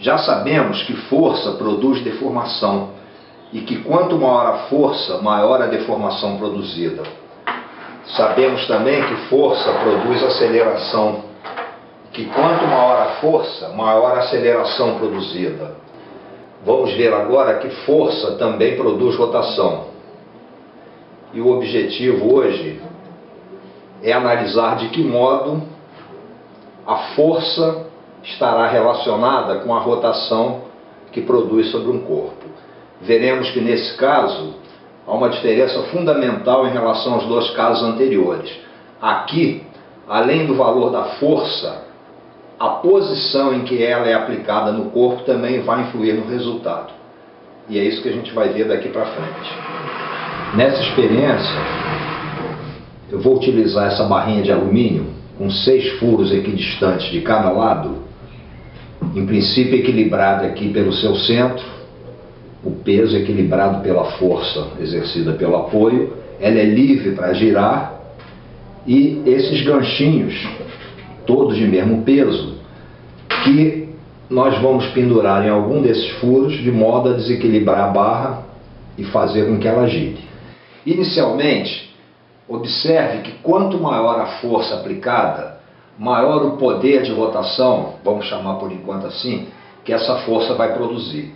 Já sabemos que força produz deformação e que quanto maior a força, maior a deformação produzida. Sabemos também que força produz aceleração, que quanto maior a força, maior a aceleração produzida. Vamos ver agora que força também produz rotação. E o objetivo hoje é analisar de que modo a força estará relacionada com a rotação que produz sobre um corpo. Veremos que nesse caso há uma diferença fundamental em relação aos dois casos anteriores. Aqui, além do valor da força, a posição em que ela é aplicada no corpo também vai influir no resultado. E é isso que a gente vai ver daqui para frente. Nessa experiência, eu vou utilizar essa barrinha de alumínio com 6 furos equidistantes de cada lado, em princípio equilibrada aqui pelo seu centro, o peso equilibrado pela força exercida pelo apoio, ela é livre para girar, e esses ganchinhos, todos de mesmo peso, que nós vamos pendurar em algum desses furos de modo a desequilibrar a barra e fazer com que ela gire. Inicialmente, observe que quanto maior a força aplicada, maior o poder de rotação, vamos chamar por enquanto assim, que essa força vai produzir.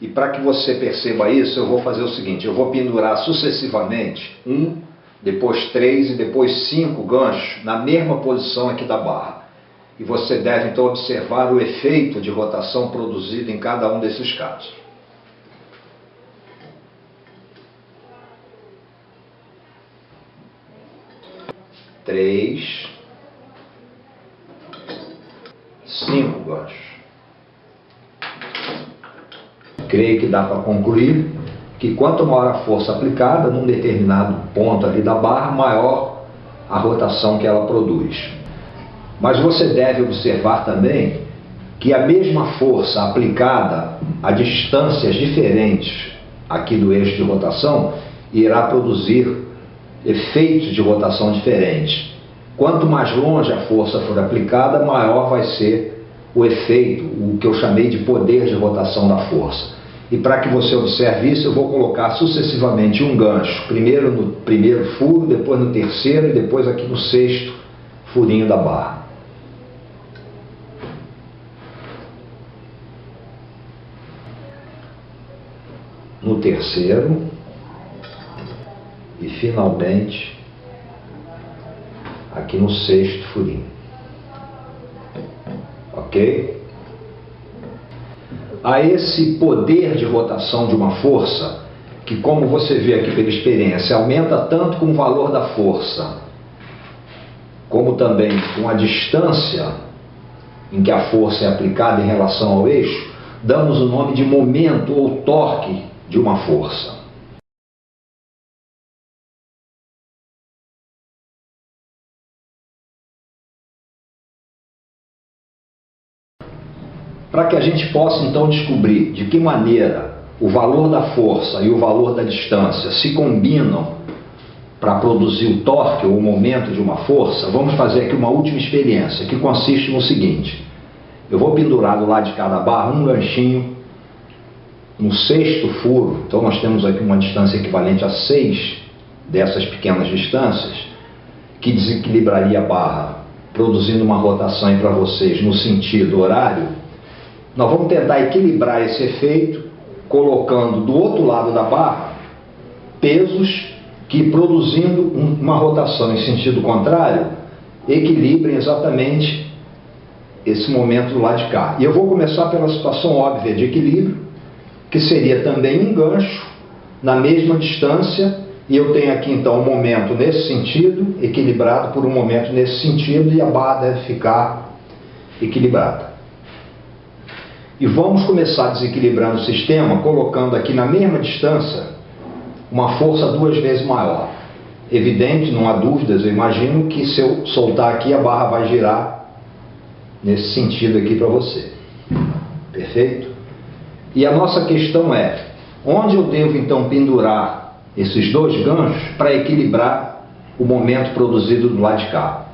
E para que você perceba isso, eu vou fazer o seguinte: eu vou pendurar sucessivamente 1, depois 3 e depois 5 ganchos na mesma posição aqui da barra. E você deve então observar o efeito de rotação produzido em cada um desses casos. Três, 5 ganchos. Creio que dá para concluir que quanto maior a força aplicada num determinado ponto ali da barra, maior a rotação que ela produz. Mas você deve observar também que a mesma força aplicada a distâncias diferentes aqui do eixo de rotação irá produzir efeitos de rotação diferentes. Quanto mais longe a força for aplicada, maior vai ser o efeito, o que eu chamei de poder de rotação da força. E para que você observe isso, eu vou colocar sucessivamente um gancho, primeiro no primeiro furo, depois no terceiro e depois aqui no 6º furinho da barra. No terceiro e finalmente aqui no 6º furinho. Ok? A esse poder de rotação de uma força, que como você vê aqui pela experiência, aumenta tanto com o valor da força, como também com a distância em que a força é aplicada em relação ao eixo, damos o nome de momento ou torque de uma força. Para que a gente possa então descobrir de que maneira o valor da força e o valor da distância se combinam para produzir o torque ou o momento de uma força, vamos fazer aqui uma última experiência, que consiste no seguinte: eu vou pendurar do lado de cada barra um ganchinho no 6º furo, então nós temos aqui uma distância equivalente a 6 dessas pequenas distâncias, que desequilibraria a barra, produzindo uma rotação aí para vocês no sentido horário. Nós vamos tentar equilibrar esse efeito, colocando do outro lado da barra pesos que, produzindo uma rotação em sentido contrário, equilibrem exatamente esse momento do lado de cá. E eu vou começar pela situação óbvia de equilíbrio, que seria também um gancho na mesma distância, e eu tenho aqui então um momento nesse sentido, equilibrado por um momento nesse sentido, e a barra deve ficar equilibrada. E vamos começar desequilibrando o sistema, colocando aqui na mesma distância uma força 2 vezes maior. Evidente, não há dúvidas, eu imagino que se eu soltar aqui a barra vai girar nesse sentido aqui para você. Perfeito? E a nossa questão é, onde eu devo então pendurar esses 2 ganchos para equilibrar o momento produzido do lado de cá?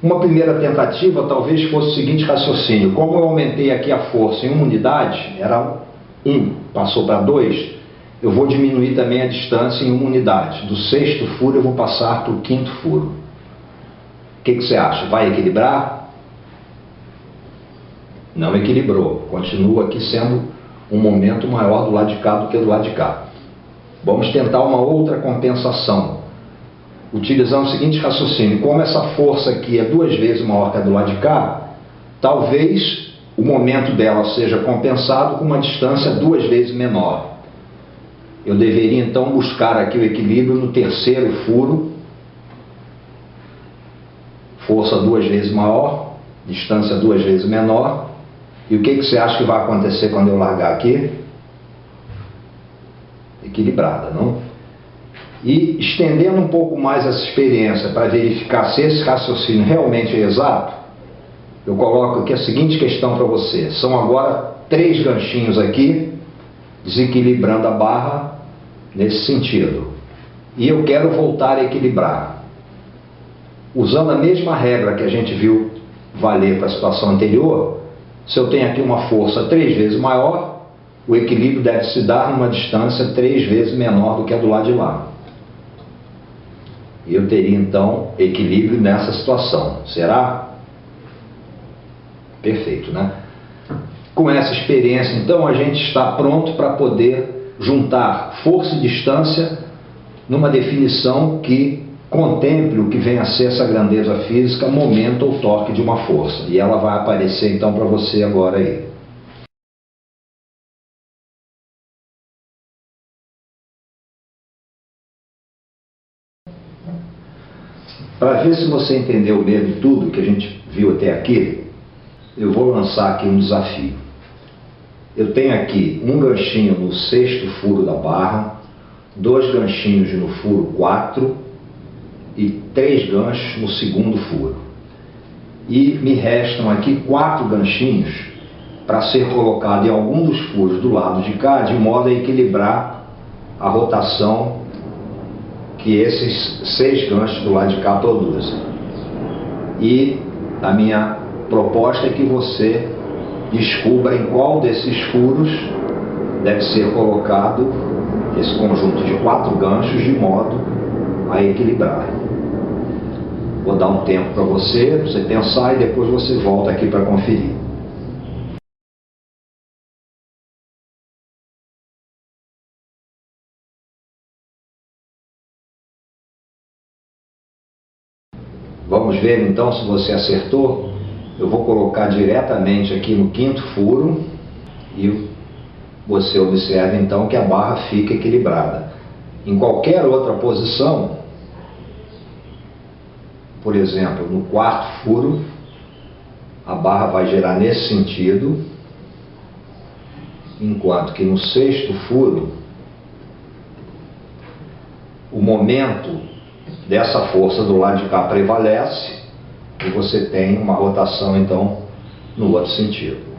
Uma primeira tentativa talvez fosse o seguinte raciocínio: como eu aumentei aqui a força em uma unidade, era 1, passou para 2, eu vou diminuir também a distância em uma unidade. Do 6º furo eu vou passar para o 5º furo. O que você acha? Vai equilibrar? Não equilibrou. Continua aqui sendo um momento maior do lado de cá do que do lado de cá. Vamos tentar uma outra compensação, utilizando o seguinte raciocínio: como essa força aqui é 2 vezes maior que a do lado de cá, talvez o momento dela seja compensado com uma distância 2 vezes menor. Eu deveria então buscar aqui o equilíbrio no 3º furo, força 2 vezes maior, distância 2 vezes menor. E o que você acha que vai acontecer quando eu largar aqui? Equilibrada, não? E estendendo um pouco mais essa experiência para verificar se esse raciocínio realmente é exato, eu coloco aqui a seguinte questão para você. São agora 3 ganchinhos aqui, desequilibrando a barra nesse sentido. E eu quero voltar a equilibrar. Usando a mesma regra que a gente viu valer para a situação anterior, se eu tenho aqui uma força 3 vezes maior, o equilíbrio deve se dar numa distância 3 vezes menor do que a do lado de lá. E eu teria então equilíbrio nessa situação. Será? Perfeito, né? Com essa experiência, então, a gente está pronto para poder juntar força e distância numa definição que contemple o que vem a ser essa grandeza física, momento ou torque de uma força. E ela vai aparecer então para você agora aí. Para ver se você entendeu mesmo tudo que a gente viu até aqui, eu vou lançar aqui um desafio. Eu tenho aqui um ganchinho no 6º furo da barra, 2 ganchinhos no furo 4 e 3 ganchos no 2º furo. E me restam aqui 4 ganchinhos para ser colocado em algum dos furos do lado de cá, de modo a equilibrar a rotação que esses 6 ganchos do lado de cá produzem. E a minha proposta é que você descubra em qual desses furos deve ser colocado esse conjunto de 4 ganchos de modo a equilibrar. Vou dar um tempo para você pensar e depois você volta aqui para conferir. Vamos ver então se você acertou. Eu vou colocar diretamente aqui no 5º furo e você observa então que a barra fica equilibrada. Em qualquer outra posição, por exemplo, no 4º furo, a barra vai girar nesse sentido, enquanto que no 6º furo, o momento dessa força do lado de cá prevalece e você tem uma rotação então no outro sentido.